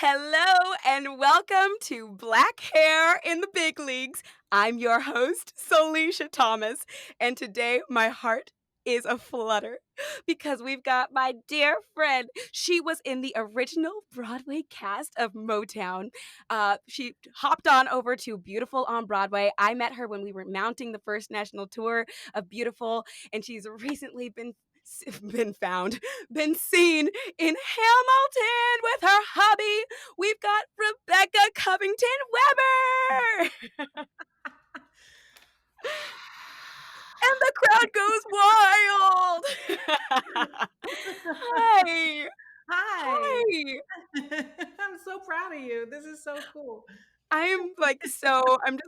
Hello and welcome to Black Hair in the Big Leagues. I'm your host, Salisha Thomas, and today my heart is aflutter because we've got my dear friend. She was in the original Broadway cast of Motown. She hopped on over to Beautiful on Broadway. I met her when we were mounting the first national tour of Beautiful, and she's recently been seen in Hamilton with her hubby. We've got Rebecca Covington Webber. And the crowd goes wild. Hi. Hi. Hi. I'm so proud of you. This is so cool. I'm just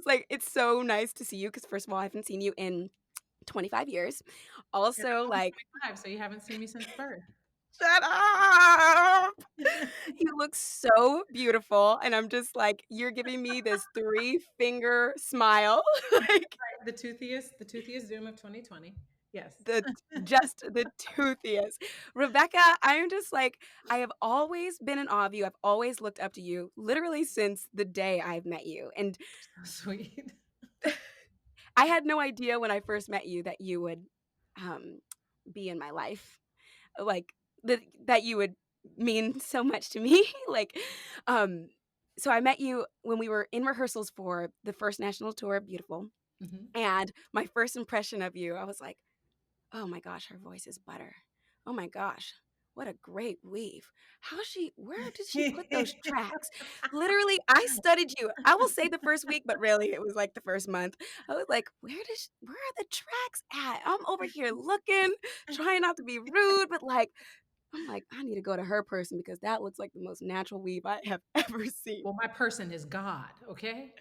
like, it's so nice to see you because, first of all, I haven't seen you in 25 years. And I'm Also, only like, 25, so you haven't seen me since birth. shut up. You look so beautiful. And I'm just like, you're giving me this 3-finger smile. Like, The toothiest Zoom of 2020. Yes. the toothiest. Rebecca, I'm just like, I have always been in awe of you. I've always looked up to you, literally since the day I've met you. And So sweet. I had no idea when I first met you that you would be in my life. Like that you would mean so much to me. Like, so I met you when we were in rehearsals for the first national tour of Beautiful. Mm-hmm. And my first impression of you, I was like, oh my gosh, her voice is butter. Oh my gosh, what a great weave. Where did she put those tracks? Literally, I studied you. I will say the first week, but really it was like the first month. I was like, where are the tracks at? I'm over here looking, trying not to be rude, but like, I'm like, I need to go to her person because that looks like the most natural weave I have ever seen. Well, my person is God, okay?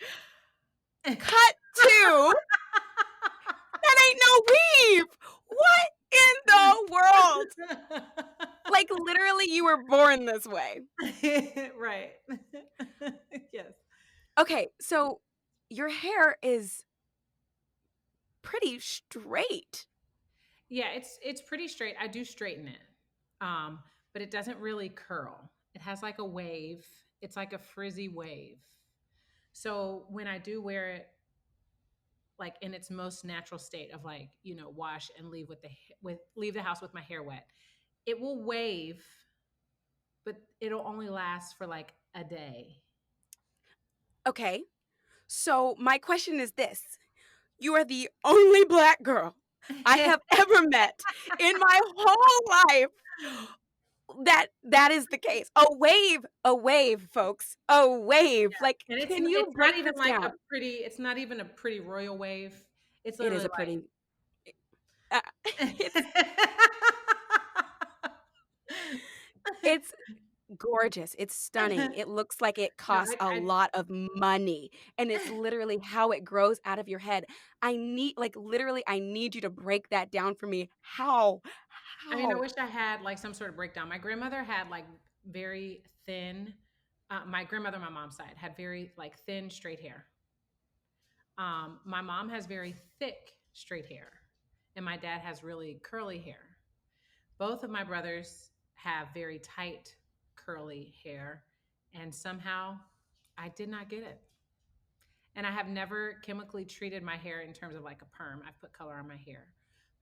Cut to that ain't no weave. What in the world? Like, literally, you were born this way. Right. Yes. Okay, so your hair is pretty straight. Yeah, it's pretty straight. I do straighten it. But it doesn't really curl. It has like a wave. It's like a frizzy wave. So when I do wear it like in its most natural state of like, wash and leave the house with my hair wet, it will wave, but it'll only last for like a day. Okay, so my question is this. You are the only Black girl I have ever met in my whole life that is the case. A wave, folks. A wave. Yeah. Like, And can you it's break not even this like down? it's not even a pretty royal wave. It's It literally is a pretty. It's like it's gorgeous. It's stunning. It looks like it No, costs a lot of money, and it's literally how it grows out of your head. I need you to break that down for me. How? I mean, I How? wish I had like some sort of breakdown. My grandmother had like very thin. My grandmother, on my mom's side, had very like thin straight hair. My mom has very thick straight hair, and my dad has really curly hair. Both of my brothers have very tight curly hair, and somehow I did not get it. And I have never chemically treated my hair in terms of like a perm. I've put color on my hair,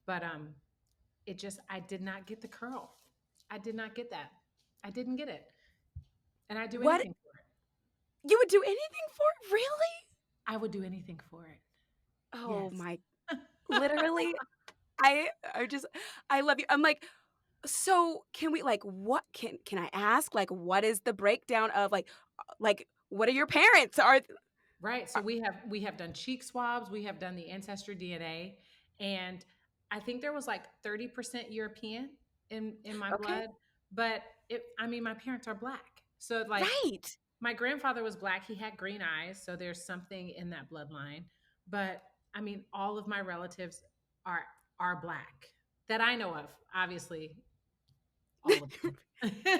but I did not get the curl. I did not get that. I didn't get it. And I'd do What? anything for it. You would do anything for it? Really? I would do anything for it. Oh Yes. my, literally, I I love you. I'm like, so can we like can I ask like what is the breakdown of like what are your parents? Right. So we have done cheek swabs, we have done the ancestry DNA, and I think there was like 30% European in my Okay. blood, but my parents are black. So like Right. my grandfather was black, he had green eyes, so there's something in that bloodline. But I mean all of my relatives are are black that I know of, obviously all of them.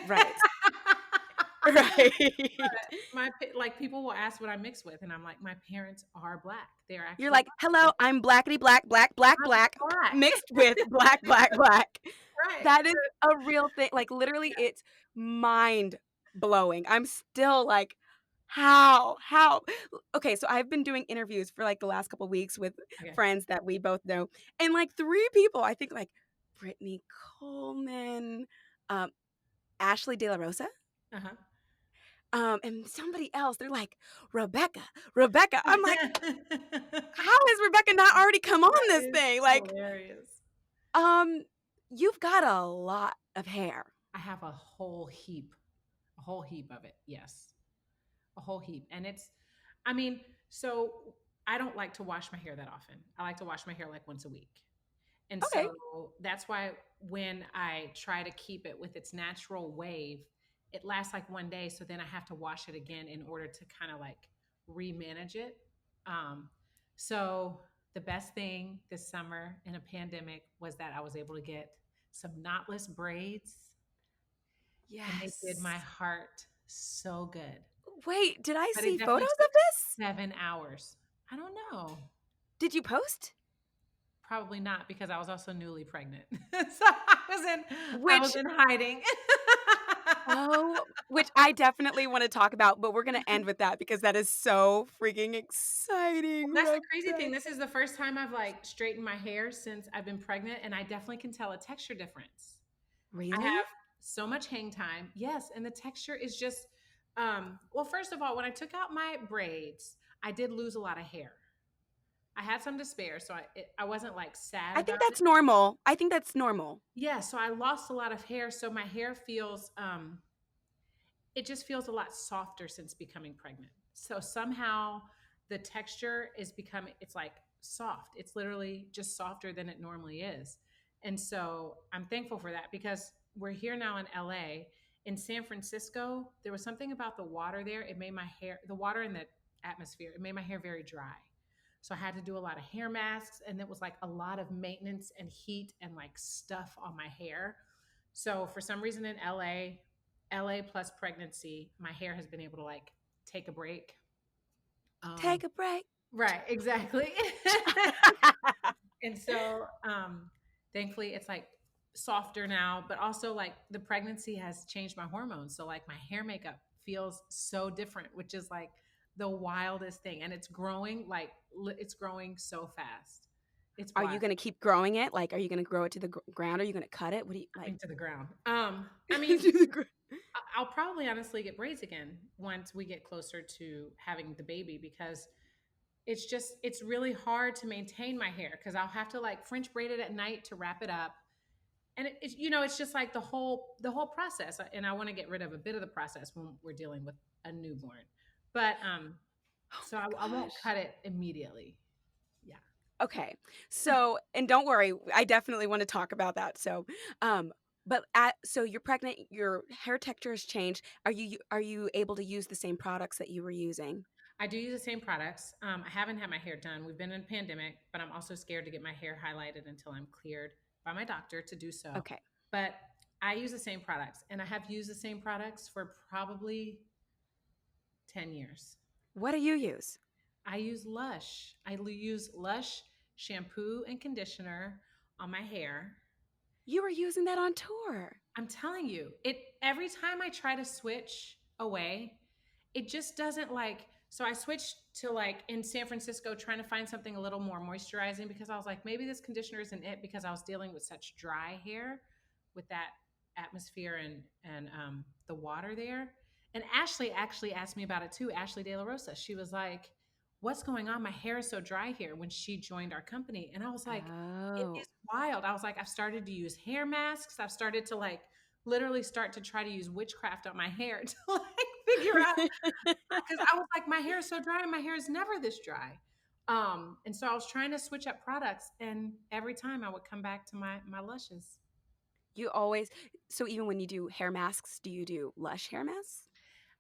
Right. Right. Like people will ask what I mix with, and I'm like, my parents are black. They're You're actually like, "Hello, I'm blackity black, black, black, I'm black, black. mixed with black, black, black." Right. That is a real thing. Like, literally, it's mind blowing. I'm still like, how? How? Okay, so I've been doing interviews for like the last couple weeks with Okay. friends that we both know, and like three people, I think like Brittany Coleman, um, Ashley De La Rosa, Uh-huh. and somebody else. They're like, Rebecca, Rebecca. I'm like, how has Rebecca not already come on That this is thing? Like, hilarious. um, you've got a lot of hair. I have a whole heap of it. Yes. A whole heap. And I mean, so I don't like to wash my hair that often. I like to wash my hair like once a week. And Okay. so that's why when I try to keep it with its natural wave, it lasts like one day. So then I have to wash it again in order to kind of like remanage it. Um, so the best thing this summer in a pandemic was that I was able to get some knotless braids, and they did Yes. my heart so good. Wait, did I But see it definitely photos took of this? 7 hours. I don't know. Did you post? Probably not, because I was also newly pregnant. So I was Which in hiding. which I definitely want to talk about, but we're gonna end with that because that is so freaking exciting, That's the crazy thing. Rebecca. This is the first time I've like straightened my hair since I've been pregnant, and I definitely can tell a texture difference. I Really? have so much hang time. Yes, and the texture is just well, first of all, when I took out my braids, I did lose a lot of hair. I had some to spare, so I wasn't like sad I think about it. that's normal. I think that's normal. Yeah, so I lost a lot of hair, so my hair feels it just feels a lot softer since becoming pregnant. So somehow the texture is becoming, it's like soft. It's literally just softer than it normally is. And so I'm thankful for that, because we're here now in LA. In San Francisco, there was something about the water there. It made my hair, the water in the atmosphere, it made my hair very dry. So I had to do a lot of hair masks, and it was like a lot of maintenance and heat and like stuff on my hair. So for some reason in LA plus pregnancy, my hair has been able to like take a break. Um, Take a break. right, exactly. And so thankfully it's like softer now, but also like the pregnancy has changed my hormones. So like my hair makeup feels so different, which is like the wildest thing. And it's growing like it's growing so fast. It's Are wild. you gonna keep growing it? Like, are you gonna grow it to the ground? Are you gonna cut it? What do you like? Coming to the ground. I To mean, the I'll probably honestly get braids again once we get closer to having the baby, because it's really hard to maintain my hair, because I'll have to like French braid it at night to wrap it up. And it's it's just like the whole process. And I want to get rid of a bit of the process when we're dealing with a newborn. But Oh so my I won't gosh. cut it immediately. Yeah. Okay. So, and don't worry, I definitely want to talk about that. So, um, so you're pregnant, your hair texture has changed. Are you able to use the same products that you were using? I do use the same products. I haven't had my hair done. We've been in a pandemic, but I'm also scared to get my hair highlighted until I'm cleared by my doctor to do so. Okay. But I use the same products, and I have used the same products for probably 10 years. What do you use? I use Lush. Use Lush shampoo and conditioner on my hair. You were using that on tour. I'm telling you, it every time I try to switch away, it just doesn't like. So I switched to like in San Francisco trying to find something a little more moisturizing, because I was like, maybe this conditioner isn't it, because I was dealing with such dry hair with that atmosphere and the water there. And Ashley actually asked me about it too. Ashley De La Rosa. She was like, "What's going on? My hair is so dry here." When she joined our company, and I was like, "It Oh. is wild." I was like, "I've started to use hair masks. I've started to like literally start to try to use witchcraft on my hair to like figure out, because I was like, my hair is so dry and my hair is never this dry. And so I was trying to switch up products, and every time I would come back to my Lushes. You always, so even when you do hair masks, do you do Lush hair masks?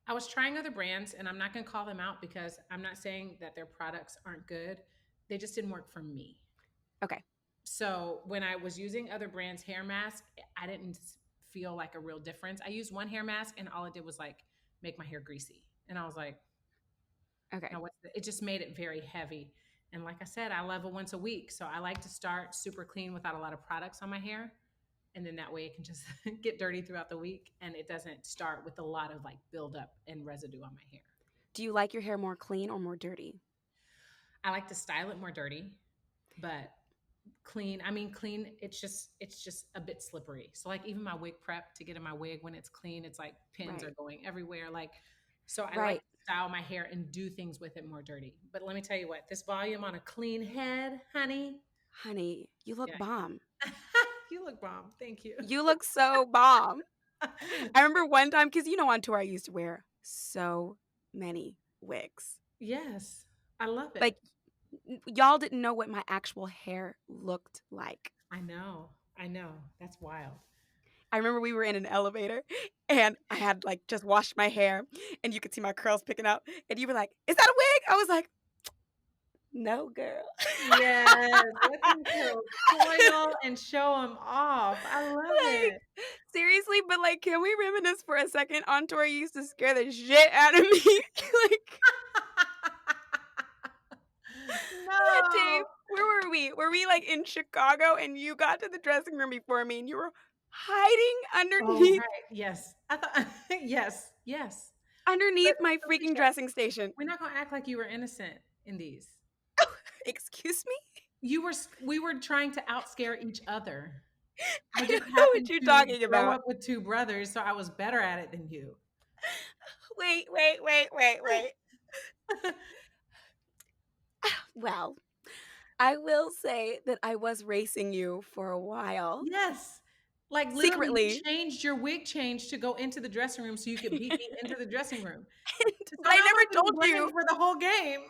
I was trying other brands, and I'm not going to call them out because I'm not saying that their products aren't good. They just didn't work for me. Okay. So when I was using other brands' hair mask, I didn't feel like a real difference. I used one hair mask, and all it did was like make my hair greasy. And I was like, Okay. no, it just made it very heavy. And like I said, I level once a week. So I like to start super clean without a lot of products on my hair. And then that way it can just get dirty throughout the week and it doesn't start with a lot of like buildup and residue on my hair. Do you like your hair more clean or more dirty? I like to style it more dirty, but clean. I mean, clean. It's just a bit slippery. So like even my wig prep to get in my wig when it's clean, it's like pins are Right. going everywhere. Like, so I like Right. to style my hair and do things with it more dirty. But let me tell you what, this volume on a clean head, honey. Honey, you look Yeah, bomb. you look bomb. Thank you. You look so bomb. I remember one time, because on tour I used to wear so many wigs. Yes, I love it. Like, y'all didn't know what my actual hair looked like. I know. I know. That's wild. I remember we were in an elevator and I had like just washed my hair and you could see my curls picking up and you were like, "Is that a wig?" I was like, "No, girl." Yes, let them girls toil and show them off. I love Like, it. seriously, but like, can we reminisce for a second? On tour, you used to scare the shit out of me. Like, that day, No. where were we? Were we like in Chicago and you got to the dressing room before me and you were hiding Oh, underneath right. Yes. I thought yes, yes. But underneath my freaking Salisha, dressing station? we're not gonna act like you were innocent in these. Excuse me? We were trying to outscare each other. I I just don't know what happened you're to talking grow about. up with two brothers, so I was better at it than you. Wait, wait, wait, wait, wait. Well, I will say that I was racing you for a while. Yes. Like literally you Secretly. changed your wig change to go into the dressing room so you could beat me into the dressing room. So But I now I'm never gonna be told blamed you. for the whole game.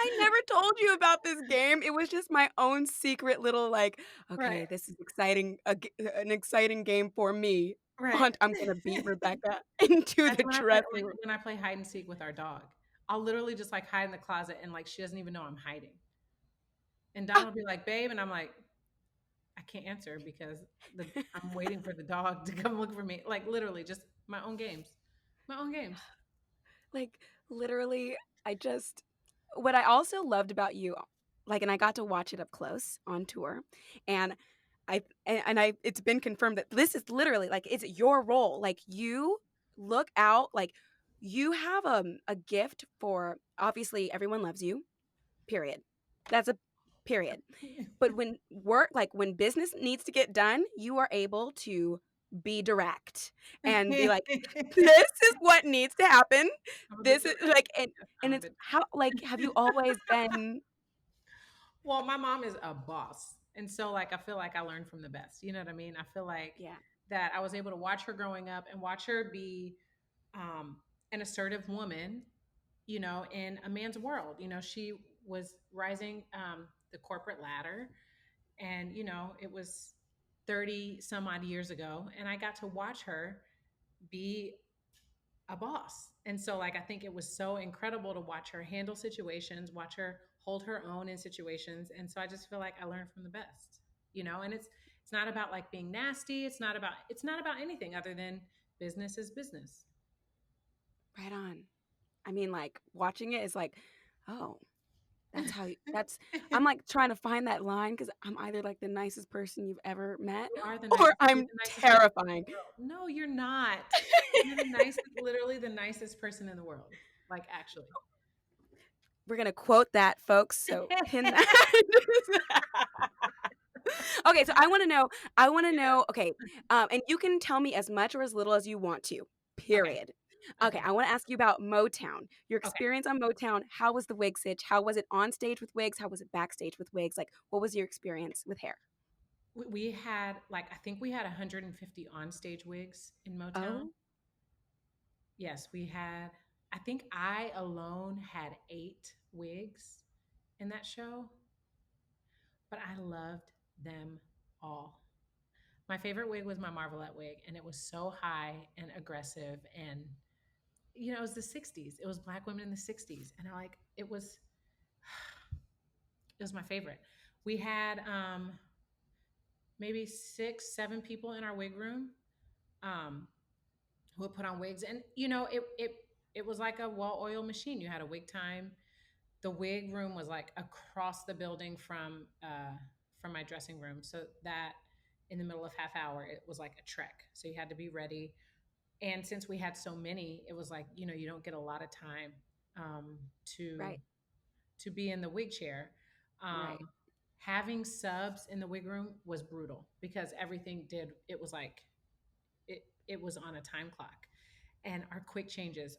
I never told you about this game. It was just my own secret little like, Right. okay, this is exciting, an exciting game for me. Right. Aunt, I'm gonna beat Rebecca into That's the when I play dressing like room. when I play hide and seek with our dog. I'll literally just like hide in the closet and like she doesn't even know I'm hiding. And Don Ah, will be like, "Babe," and I'm like, "I can't answer because I'm waiting for the dog to come look for me." Like literally just my own games. My own games. like literally, I just what I also loved about you, like, and I got to watch it up close on tour, and I it's been confirmed that this is literally like it's your role. Like you look out, like you have a gift for obviously everyone loves you. Period. That's a period. But when work, like when business needs to get done, you are able to be direct and be like, this is what needs to happen. I'm a bit This is direct. like, Yes, I'm and a it's bit how, like, have you always been Well, my mom is a boss. And so like I feel like I learned from the best. You know what I mean? I feel like yeah, that I was able to watch her growing up and watch her be um, an assertive woman, you know, in a man's world. You know, she was rising the corporate ladder and, you know, it was 30 some odd years ago. And I got to watch her be a boss. And so like I think it was so incredible to watch her handle situations, watch her hold her own in situations. And so I just feel like I learned from the best. You know, and it's not about like being nasty. It's not about anything other than business is business. right on. I mean, like watching it is like, oh, that's how you, that's, I'm like trying to find that line because I'm either like the nicest person you've ever met You are the or nicest. You're I'm the nicest person in terrifying. the world. No, you're not. You're the nicest, literally the nicest person in the world. Like actually. We're gonna quote that, folks. So pin that. Okay, so I want to know, okay, and you can tell me as much or as little as you want to, Okay. period. Okay, Okay. I want to ask you about Motown. Your Okay. experience on Motown. How was the wig sitch? How was it on stage with wigs? How was it backstage with wigs? Like, what was your experience with hair? We had like I think we had 150 on stage wigs in Motown. Oh, Yes, we had. I think I alone had 8 wigs in that show, but I loved them all. My favorite wig was my Marvelette wig, and it was so high and aggressive, and you know, it was the '60s. It was Black women in the '60s, and I like it was my favorite. We had maybe 6, 7 people in our wig room. Um, who would put on wigs, and you know, it was like a well-oiled machine. You had a wig time. The wig room was like across the building from my dressing room, so that in the middle of half hour, it was like a trek. So you had to be ready. And since we had so many, it was like, you don't get a lot of time um, to Right. to be in the wig chair. Right. Having subs in the wig room was brutal because everything did, it was like it was on a time clock. And our quick changes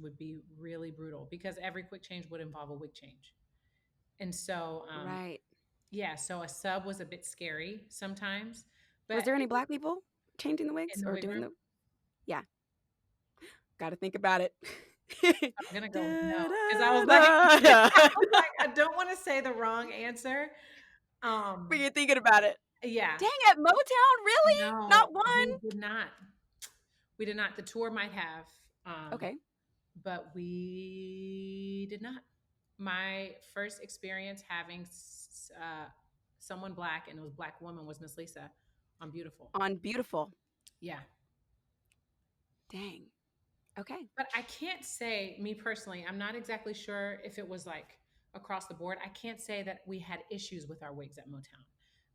would be really brutal because every quick change would involve a wig change. And so Right. yeah, so a sub was a bit scary sometimes, Was but there any Black people changing the in wigs the or wig doing room, the? Yeah. Got to think about it. I'm gonna go with no because I Da, was like, da, I da. was like, I don't want to say the wrong answer. But Um, you're thinking about it. yeah, Dang it, Motown, really? no, Not one? we did not. We did not. The tour might have, um, Okay. but we did not. My first experience having someone Black, and it was Black woman, was Miss Lisa on Beautiful. On Beautiful. Yeah. Dang. Okay. But I can't say, me personally, I'm not exactly sure if it was like across the board. I can't say that we had issues with our wigs at Motown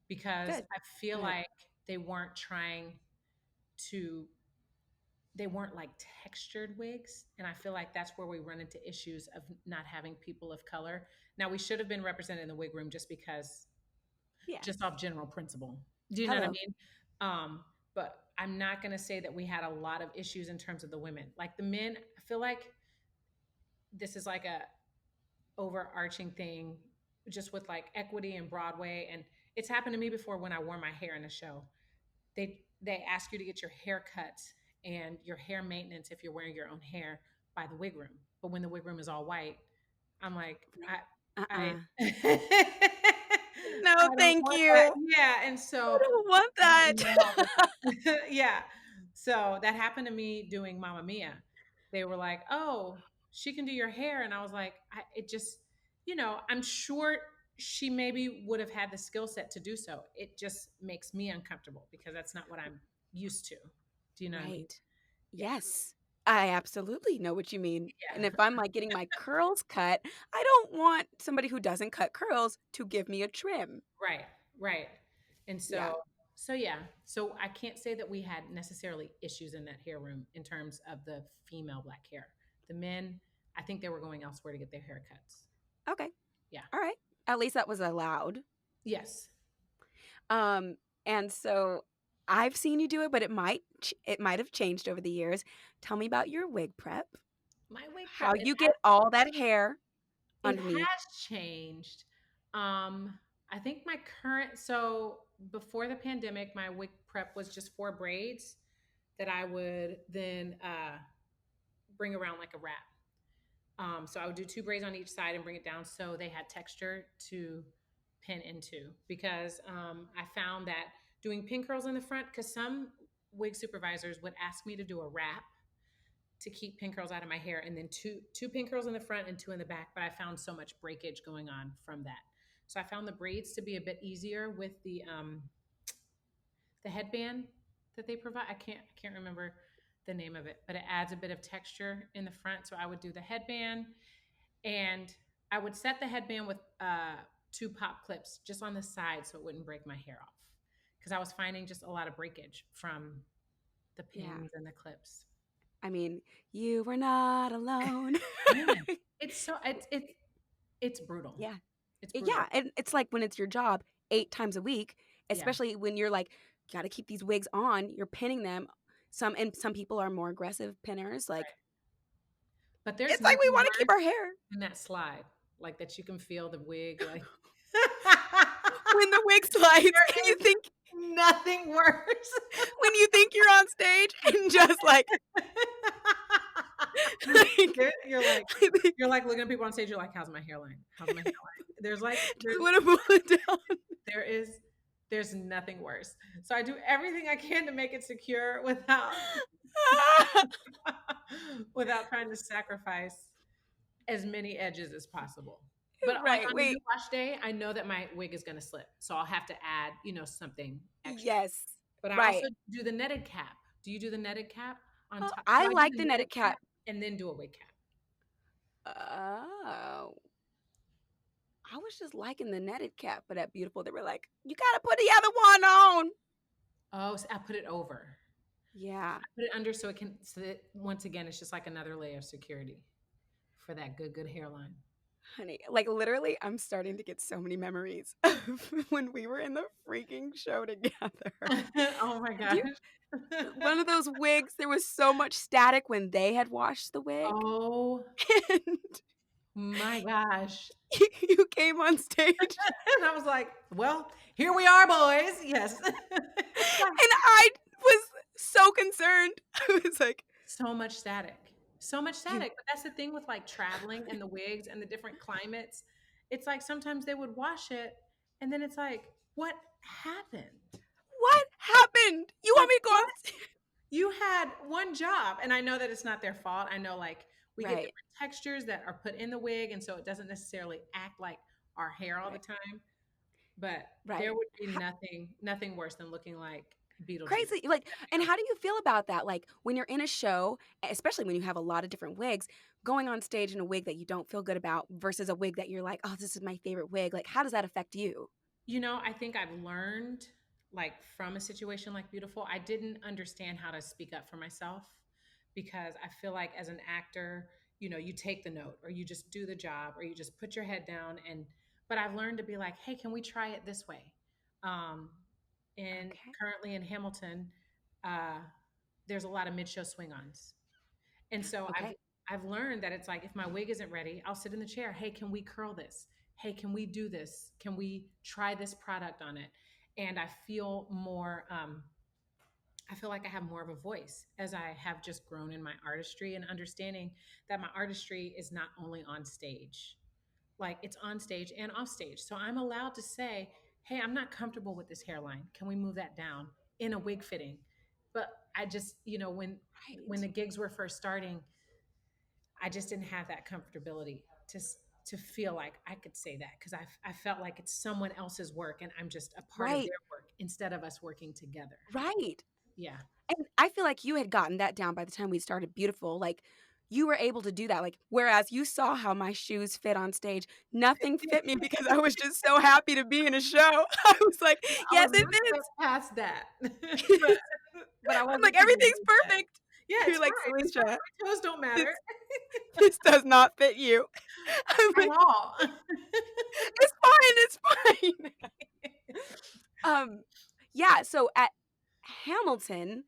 because Good. I feel Good. like they weren't trying to, they weren't like textured wigs. And I feel like that's where we run into issues of not having people of color. Now, we should have been represented in the wig room just because, Yeah. just off general principle. Do you know what I Hello. mean? But I'm not going to say that we had a lot of issues in terms of the women. Like the men, I feel like this is like a overarching thing just with like equity and Broadway. And it's happened to me before when I wore my hair in a show. They ask you to get your hair cut and your hair maintenance if you're wearing your own hair by the wig room. But when the wig room is all white, I'm like, I Uh-uh. No, I don't thank want that. you. Yeah. And I so don't want I that. don't know how yeah. So that happened to me doing Mamma Mia. They were like, "Oh, she can do your hair," and I was like, "It just, I'm sure she maybe would have had the skill set to do so. It just makes me uncomfortable because that's not what I'm used to. Do you know what I mean? Right. Yeah, Yes. I absolutely know what you mean. And yeah, if I'm like getting my curls cut, I don't want somebody who doesn't cut curls to give me a trim. right, right. And Yeah. so yeah, so I can't say that we had necessarily issues in that hair room in terms of the female Black hair. The men, I think they were going elsewhere to get their haircuts. Okay. Yeah. All right. At least that was allowed. Yes. Um, and so I've seen you do it, but it might have changed over the years. Tell me about your wig prep. My wig How prep, you get all that hair it underneath. has changed. Um, I think my current, so before the pandemic, my wig prep was just 4 braids that I would then bring around like a wrap. So I would do 2 braids on each side and bring it down so they had texture to pin into. Because I found that doing pin curls in the front, because some wig supervisors would ask me to do a wrap to keep pin curls out of my hair, and then two pin curls in the front and 2 in the back. But I found so much breakage going on from that. So I found the braids to be a bit easier with the headband that they provide. I can't remember the name of it, but it adds a bit of texture in the front. So I would do the headband, and I would set the headband with 2 pop clips just on the side so it wouldn't break my hair off. Because I was finding just a lot of breakage from the Yeah. pins and the clips. I mean, you were not alone. Yeah, it's so it's brutal. Yeah. It's brutal. Yeah. And it's like when it's your job 8 times a week, Yeah, especially when you're like, got to keep these wigs on, you're pinning them. Some people are more aggressive pinners. Like, right. But there's it's like we nothing want to keep worse our hair. than that slide, like that you can feel the wig, like When the wig slides and there you is think, nothing worse. when you think you're on stage and just like, like You're like looking at people on stage. You're like, "How's my hairline? How's my hairline?" just want to pull it down. There is there's nothing worse. So I do everything I can to make it secure without without trying to sacrifice as many edges as possible. But like Right. on the new Wait. wash day, I know that my wig is going to slip, so I'll have to add, something extra. Yes. But I Right. also do the netted cap. Do you do the netted cap on Oh, top? So I I do like the the netted cap. and then do a wig cap. Oh. I was just liking the netted cap for that beautiful. They were like, you got to put the other one on. Oh, so I put it over. Yeah. I put it under so it can, so that once again, it's just like another layer of security for that good hairline. Honey, like literally, I'm starting to get so many memories of when we were in the freaking show together. Oh my Do gosh. you, one of those wigs, there was so much static when they had washed the wig. Oh And my gosh. you came on stage And I was like, well, here we are, boys. Yes. It's like and I was so concerned. I was like, so much static. So much you static. But that's the thing with like traveling and the wigs and the different climates. It's like sometimes they would wash it and then it's like, what happened? what happened? You want Like, me to go on what? this? You had one job. And I know that it's not their fault. I know like we get Right, different textures that are put in the wig. And so it doesn't necessarily act like our hair all the right, time. But there right. would be nothing worse than looking like Beetlejuice. Crazy. Like, and how do you feel about that? Like when you're in a show, especially when you have a lot of different wigs, going on stage in a wig that you don't feel good about versus a wig that you're like, oh, this is my favorite wig. Like, how does that affect you? You know, I think I've learned like from a situation like Beautiful, I didn't understand how to speak up for myself because I feel like as an actor, you know, you take the note or you just do the job or you just put your head down and but I've learned to be like, "Hey, can we try it this way?" Um and Okay. currently in Hamilton, uh there's a lot of mid-show swing-ons. And so Okay. I've learned that it's like if my wig isn't ready, I'll sit in the chair. Hey, can we curl this? Hey, can we do this? Can we try this product on it? And I feel more. I feel like I have more of a voice as I have just grown in my artistry and understanding that my artistry is not only on stage, like it's on stage and off stage. So I'm allowed to say, hey, I'm not comfortable with this hairline. Can we move that down in a wig fitting? But I just, you know, when Right. the gigs were first starting, I just didn't have that comfortability to feel like I could say that because I felt like it's someone else's work and I'm just a part of Right. their work instead of us working together. Right. Yeah. And I feel like you had gotten that down by the time we started Beautiful. Like you were able to do that. Like, whereas you saw how my shoes fit on stage, nothing fit me because I was just so happy to be in a show. I was like, I yes, was it one step fits. past that. but I I'm wasn't like, to the everything's end yet. perfect. Yeah, You're it's like, fine. It's fine. Salisha, My toes don't this matter this does not fit you. I'm at like, all. it's fine, it's fine. Um, yeah, so at Hamilton,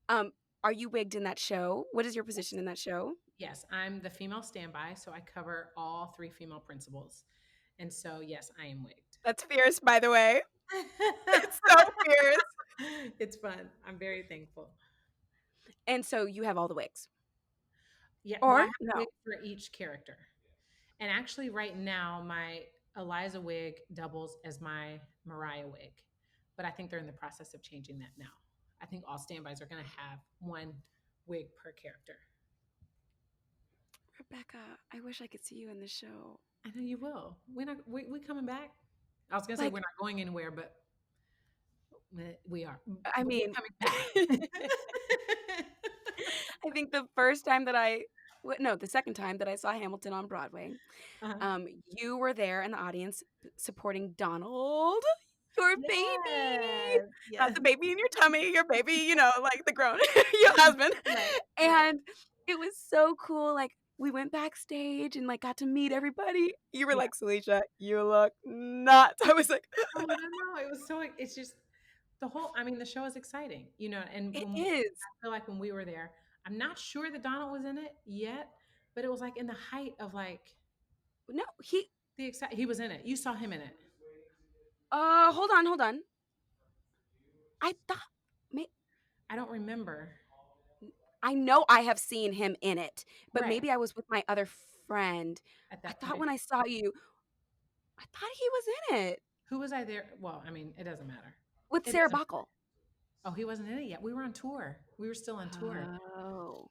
um, are you wigged in that show? What is your position in that show? Yes, I'm the female standby, so I cover all three female principals. And so, yes, I am wigged. That's fierce, by the way. It's so fierce. It's fun. I'm very thankful. And so you have all the wigs. Yeah, well, I Or have a no. wig for each character. And actually, right now, my Eliza wig doubles as my Mariah wig. But I think they're in the process of changing that now. I think all standbys are going to have one wig per character. Rebecca, I wish I could see you in the show. I know you will. We coming back. I was going to say we're Like, not going anywhere, but we are. I But we're mean, coming I back. think the first time that no, the second time that I saw Hamilton on Broadway, Uh-huh. you were there in the audience supporting Donald, your baby. Yes. Not Yes. the baby in your tummy, your baby, like the grown, your husband. Right. Right. And it was so cool. Like, we went backstage and like got to meet everybody. You were Yeah. like, Salisha, you look nuts. I was like, Oh, I don't know. It was so. It's just the whole. I mean, the show is exciting, you know. And it when is. I feel like when we were there, I'm not sure that Donald was in it yet, but it was like in the height of like No, the excitement. He was in it. You saw him in it, hold on, hold on. I thought, may, I don't remember. I know I have seen him in it, but Right maybe I was with my other friend. at I that thought point. when I saw you, I thought he was in it Who was I there? Well, I mean, it doesn't matter. with It Sarah doesn't. Bacall. Oh, he wasn't in it yet. We were on tour. We were still on tour. Oh.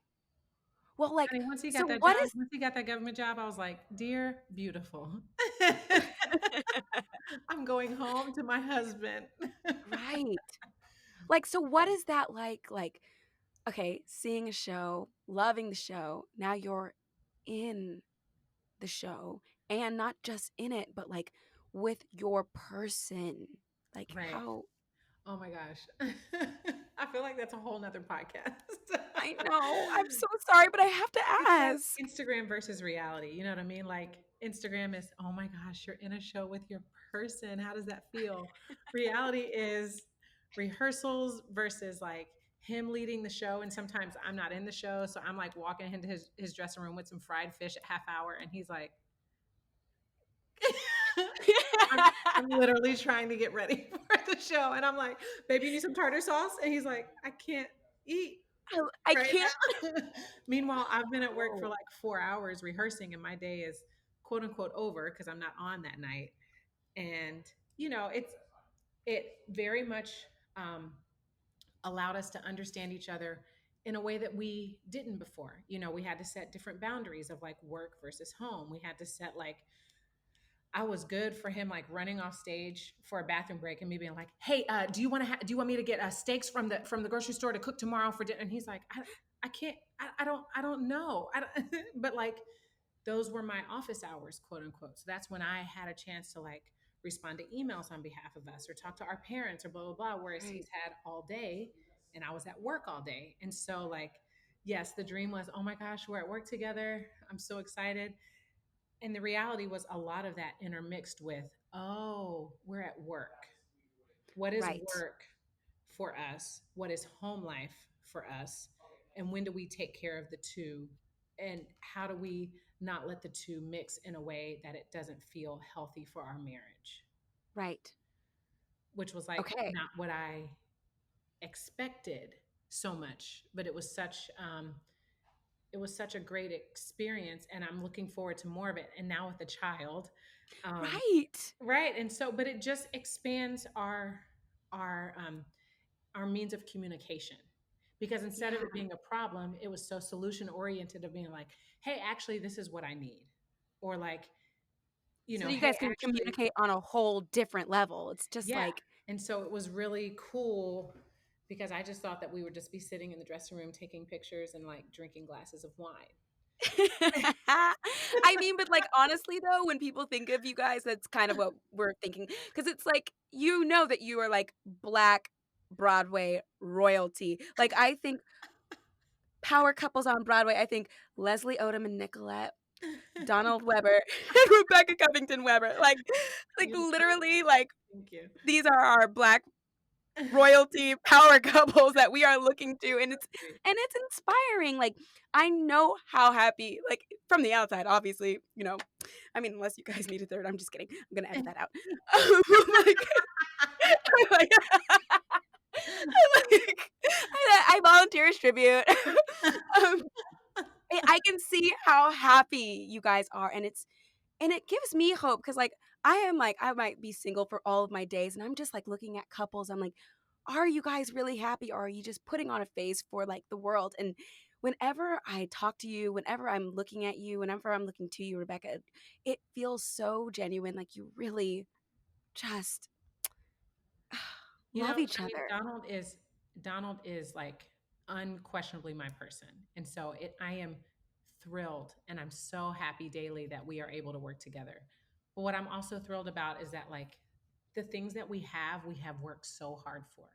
Well, like, Honey, once he got so that what job, is once he got that government job, I was like, dear, beautiful. I'm going home to my husband. right? Like, so what is that like? Like, okay, seeing a show, loving the show. Now you're in the show and not just in it, but like with your person. Like, Right. how? Oh my gosh. I feel like that's a whole nother podcast. I know. I'm so sorry, but I have to It's like ask. Instagram versus reality. You know what I mean? Like Instagram is, oh my gosh, you're in a show with your person. How does that feel? Reality is rehearsals versus like him leading the show. And sometimes I'm not in the show. So I'm like walking into his dressing room with some fried fish at half hour. And he's like, I'm, I'm literally trying to get ready for the show. And I'm like, baby, you need some tartar sauce? And he's like, I can't eat I right can't. now. Meanwhile, I've been at work for Oh, like 4 hours rehearsing, and my day is quote unquote over because I'm not on that night. And it very much um, allowed us to understand each other in a way that we didn't before. We had to set different boundaries of like work versus home. We had to set like I was good for him like running off stage for a bathroom break and me being like, "Hey, do you want me to get steaks from the grocery store to cook tomorrow for dinner?" And he's like, "I can't. I don't know. I don't, but like those were my office hours, quote unquote. So that's when I had a chance to like respond to emails on behalf of us or talk to our parents or blah blah blah. Whereas right, he's had all day, and I was at work all day, and so like yes, the dream was, oh my gosh, we're at work together. I'm so excited. And the reality was a lot of that intermixed with, oh, we're at work. What is right, work for us? What is home life for us? And when do we take care of the two? And how do we not let the two mix in a way that it doesn't feel healthy for our marriage? right. Which was like Okay, not what I expected so much, but it was such a great experience, and I'm looking forward to more of it. And now with a child, um, right. right? And so, but it just expands our um, our means of communication because instead of Yeah. it being a problem, it was so solution oriented of being like, hey, actually, this is what I need, or like, So you hey, guys can actually, communicate on a whole different level. It's just yeah. like, And so it was really cool because I just thought that we would just be sitting in the dressing room taking pictures and like drinking glasses of wine. I mean, but like honestly though, when people think of you guys, that's kind of what we're thinking. Because it's like you know that you are like black Broadway royalty. Like I think power couples on Broadway. I think Leslie Odom and Nicolette, Donald Webber, and Rebecca Covington Webber. Like You love it. literally, like Thank you. these are our black royalty power couples that we are looking to, and it's inspiring. Like I know how happy, like from the outside, obviously, I mean, unless you guys need a third, I'm just kidding. I'm gonna edit that out. Like, like, I volunteer as tribute. um, I can see how happy you guys are, and it gives me hope because like I might be single for all of my days, and I'm just like looking at couples. I'm like, are you guys really happy, or are you just putting on a face for like the world? And whenever I talk to you, whenever I'm looking at you, whenever I'm looking to you, Rebecca, it feels so genuine. Like you really just love each I mean, other. Donald is like unquestionably my person. And so I am thrilled and I'm so happy daily that we are able to work together. But what I'm also thrilled about is that like the things that we have worked so hard for.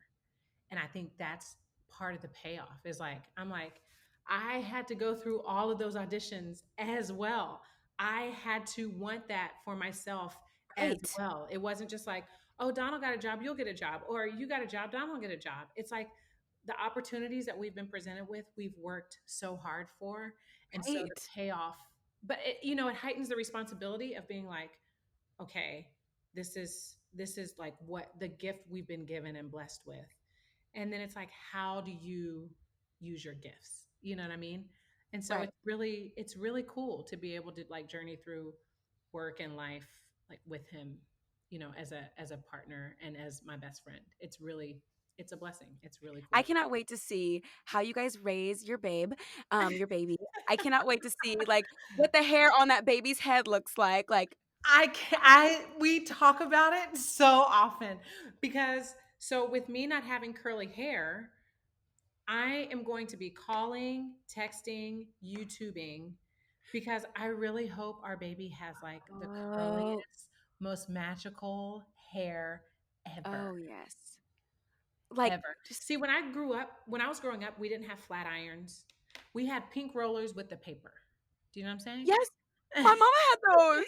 And I think that's part of the payoff is like, I'm like, I had to go through all of those auditions as well. I had to want that for myself as Right, well. It wasn't just like, oh, Donald got a job, you'll get a job, or you got a job, Donald will get a job. It's like the opportunities that we've been presented with, we've worked so hard for. And so the right, payoff, but it heightens the responsibility of being like, okay, this is like what the gift we've been given and blessed with. And then it's like, how do you use your gifts? You know what I mean? And so right. it's really cool to be able to like journey through work and life like with him, as a partner and as my best friend. It's a blessing. It's really I cool. cannot wait to see how you guys raise your baby. I cannot wait to see like what the hair on that baby's head looks like. Like, We talk about it so often because so with me not having curly hair, I am going to be calling, texting, YouTubing because I really hope our baby has like the oh, curliest, most magical hair ever. oh yes. Like, ever. just See, when I was growing up, we didn't have flat irons. We had pink rollers with the paper. Do you know what I'm yes, saying? my mama had those.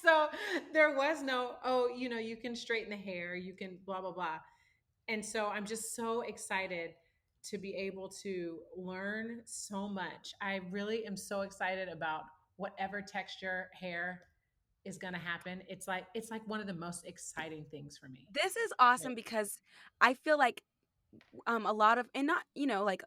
So there was no, oh, you can straighten the hair, you can blah, blah, blah. And so I'm just so excited to be able to learn so much. I really am so excited about whatever texture hair is going to happen. It's like one of the most exciting things for me. This is Right. awesome because I feel like, a lot of, and not, like,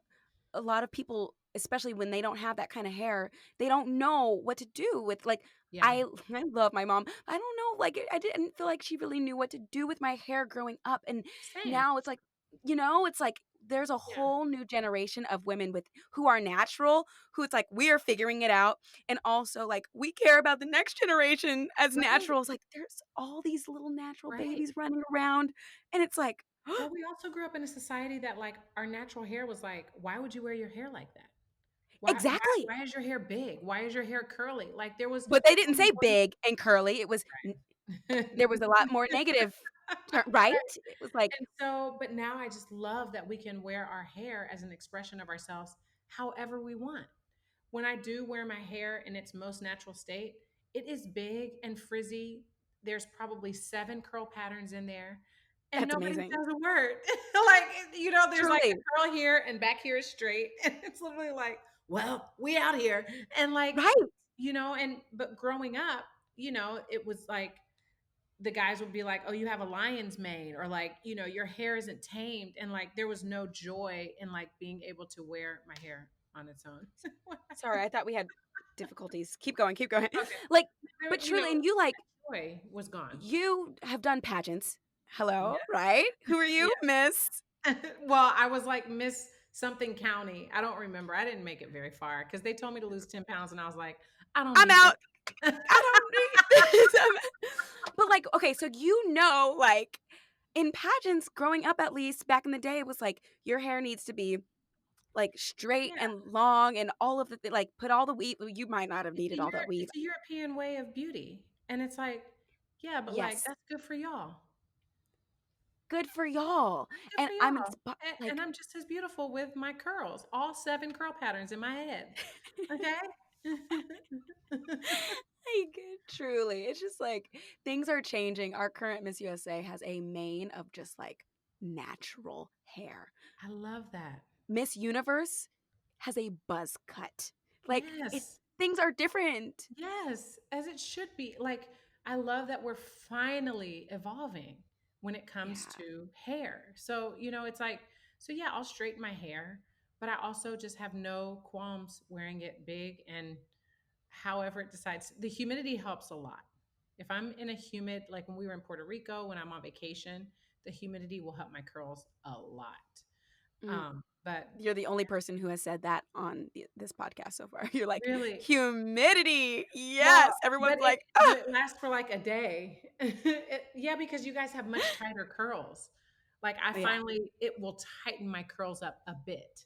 a lot of people, especially when they don't have that kind of hair, they don't know what to do with, like, Yeah. I I love my mom. I don't know, like, I didn't feel like she really knew what to do with my hair growing up, and Same. now it's like, it's like there's a Yeah. whole new generation of women with who are natural, who it's like we are figuring it out, and also like we care about the next generation as Right. naturals. Like there's all these little natural Right. babies running around, and it's like Well, we also grew up in a society that like our natural hair was like, why would you wear your hair like that? Why why exactly. why is your hair big? Why is your hair curly? Like there was But they didn't only say one. big and curly, it was n there was a lot more negative right? Right. It was like And so, but now I just love that we can wear our hair as an expression of ourselves however we want. When I do wear my hair in its most natural state, it is big and frizzy. There's probably 7 curl patterns in there, and that's nobody amazing. says a word. Like, there's like Truly. a curl here and back here is straight. And it's literally like, well, we out here. And like, Right. but growing up, it was like the guys would be like, "Oh, you have a lion's mane," or like, "Your hair isn't tamed," and like there was no joy in like being able to wear my hair on its own. Sorry, I thought we had difficulties. Keep going, keep going. Okay, Like, there, but truly, and you, like, joy was gone. you have done pageants. Yeah, Hello, right? Who are you, yeah. Miss? Well, I was like Miss something county. I don't remember. I didn't make it very far because they told me to lose 10 pounds, and I was like, I don't I'm need out. this. I don't need this. But, like, okay, so like, in pageants growing up, at least back in the day, it was like your hair needs to be like straight Yeah, and long and all of the like put all the weave. You might not have needed all that weave. It's a European way of beauty, and it's like, yeah, but like Yes, that's good for y'all. good for y'all. Good And for I'm y'all. And like, I'm just as beautiful with my curls, all 7 curl patterns in my head. Okay. like truly, it's just like things are changing. Our current Miss USA has a mane of just like natural hair. I love that. Miss Universe has a buzz cut. Like it, Yes. things are different. Yes, as it should be. Like, I love that we're finally evolving when it comes Yeah. to hair. So, it's like, so yeah, I'll straighten my hair, but I also just have no qualms wearing it big and however it decides. The humidity helps a lot. If I'm in a humid, like when we were in Puerto Rico, when I'm on vacation, the humidity will help my curls a lot. Mm. But You're the only person who has said that on this podcast so far. You're like, really, humidity. well, Yes. Everyone's but it like, but ah. it lasts for like a day. Yeah, because you guys have much tighter curls. Like I Yeah. finally it will tighten my curls up a bit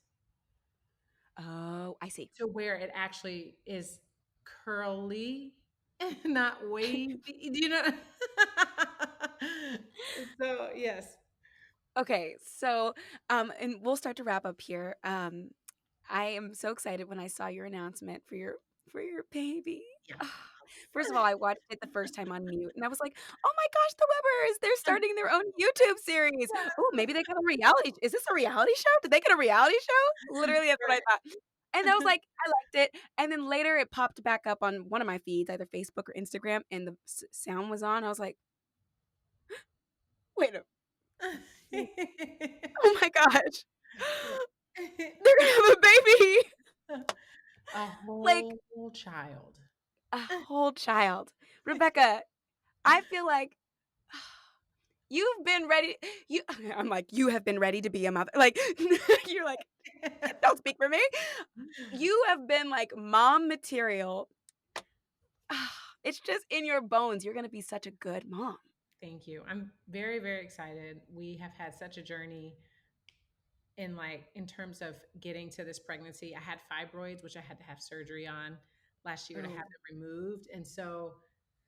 Oh, I see. to where it actually is curly, not wavy. Do you know? So yes. Okay. So, and we'll start to wrap up here. I am so excited when I saw your announcement for your baby. Yeah. Ah, first of all, I watched it the first time on mute and I was like, "Oh my gosh, the Webbers, they're starting their own YouTube series. Oh, maybe they got a reality. Is this a reality show? Did they get a reality show?" Literally, that's what I thought. And I was like, I liked it. And then later it popped back up on one of my feeds, either Facebook or Instagram, and the sound was on. I was like, "Wait a minute. Oh my gosh. They're gonna have a baby." A Like whole child. a whole child. Rebecca, I feel like you've been ready. You, I'm like, you have been ready to be a mother. Like, you're like, don't speak for me. You have been like mom material. It's just in your bones. You're gonna be such a good mom. Thank you. I'm very, very excited. We have had such a journey in terms of getting to this pregnancy. I had fibroids, which I had to have surgery on last year to have Oh, them removed. And so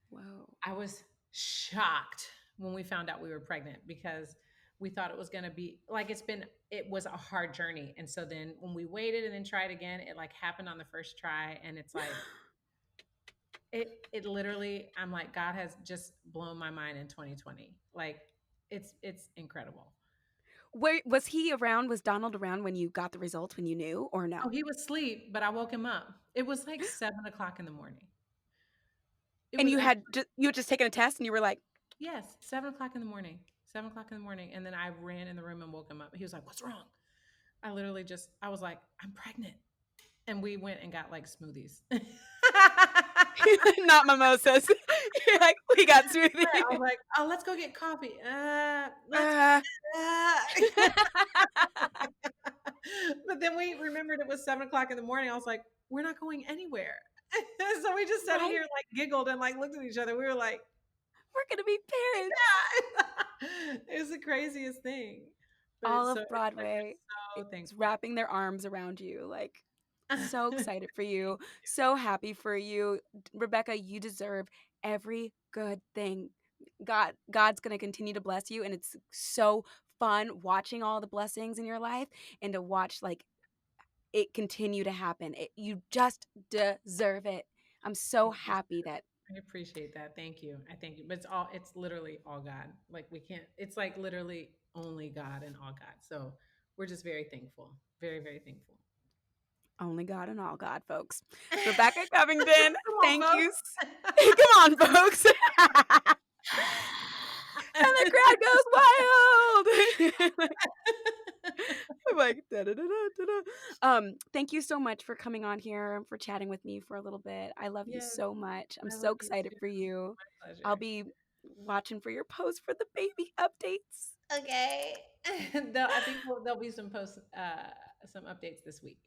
whoa. I was shocked when we found out we were pregnant because We thought it was going to be like it was a hard journey. And so then when we waited and then tried again, it like happened on the first try. And it's like, it literally, I'm like, God has just blown my mind in 2020. Like it's incredible. Where was he around? Was Donald around when you got the results, when you knew, or Oh, no? he was asleep, but I woke him up. It was like 7 o'clock in the morning. It And was you had just taken a test and you were like, yes, 7 o'clock in the morning. 7 o'clock in the morning. And then I ran in the room and woke him up. He was like, "What's wrong?" I was like, "I'm pregnant." And we went and got like smoothies. not mimosas. You're like, we got smoothie. I was like, "Oh, let's go get coffee." Let's. Uh, But then we remembered it was 7 o'clock in the morning. I was like, "We're not going anywhere." So we just sat right? here, like giggled and like looked at each other. We were like, We're gonna be parents. "Yeah." It was the craziest thing. But All it's so of it's like Broadway we're so is thankful. wrapping their arms around you. Like, so excited for you. So happy for you. Rebecca, you deserve every good thing. God's gonna continue to bless you, and it's so fun watching all the blessings in your life and to watch like it continue to happen. You just deserve it. I'm so Thank you. happy that I appreciate that. Thank you. I thank you. But it's literally all God. Like we can't, it's like literally only God and all God. So we're just very thankful. Very, very thankful. only God and all God, folks. Rebecca Covington, Come on, thank you. folks. Come on, folks. And the crowd goes wild. I'm like, da, da, da, da, da. Thank you so much for coming on here and for chatting with me for a little bit. I love you Yes, so much. I'm I so love you excited too. for you. My I'll pleasure. be watching for your post for the baby updates. Okay. I think there'll be some updates this week.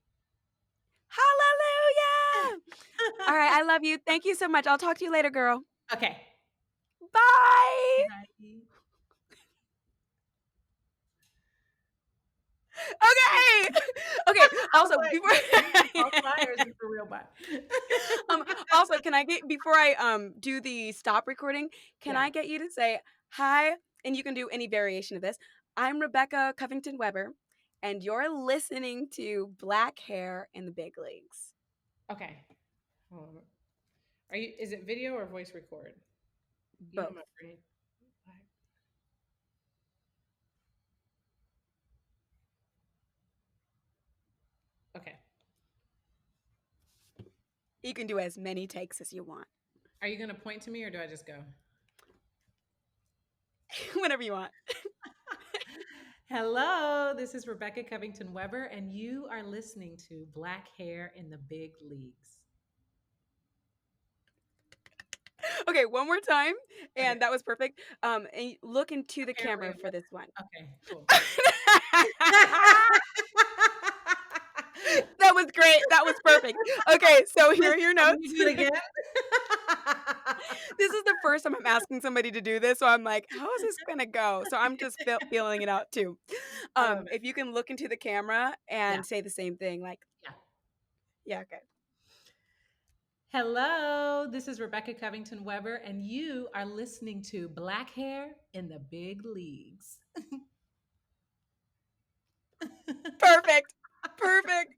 Hallelujah! All right, I love you. Thank you so much. I'll talk to you later, girl. Okay. Bye. Bye. Okay. Okay. I was Also, like, before wait, is this a false buy or is this a real buy? also, can I get before I do the stop recording, can Yeah. I get you to say hi, and you can do any variation of this. I'm Rebecca Covington Webber, and you're listening to Black Hair in the Big Leagues. Okay. Hold on. Is it video or voice record? You know Both. my brain. Okay. You can do as many takes as you want. Are you going to point to me or do I just go? Whenever you want. Hello, this is Rebecca Covington Webber, and you are listening to Black Hair in the Big Leagues. Okay, one more time, Okay. and that was perfect. And look into the Okay, camera wait, for this one. okay, cool. That was great. That was perfect. Okay, so here are your Want notes. me to do it again? This is the first time I'm asking somebody to do this, so I'm like, how is this gonna go? So I'm just feeling it out too. I love it. If you can look into the camera Yeah, and say the same thing, like, yeah. yeah, okay. Hello, this is Rebecca Covington Webber, and you are listening to Black Hair in the Big Leagues. Perfect. Perfect.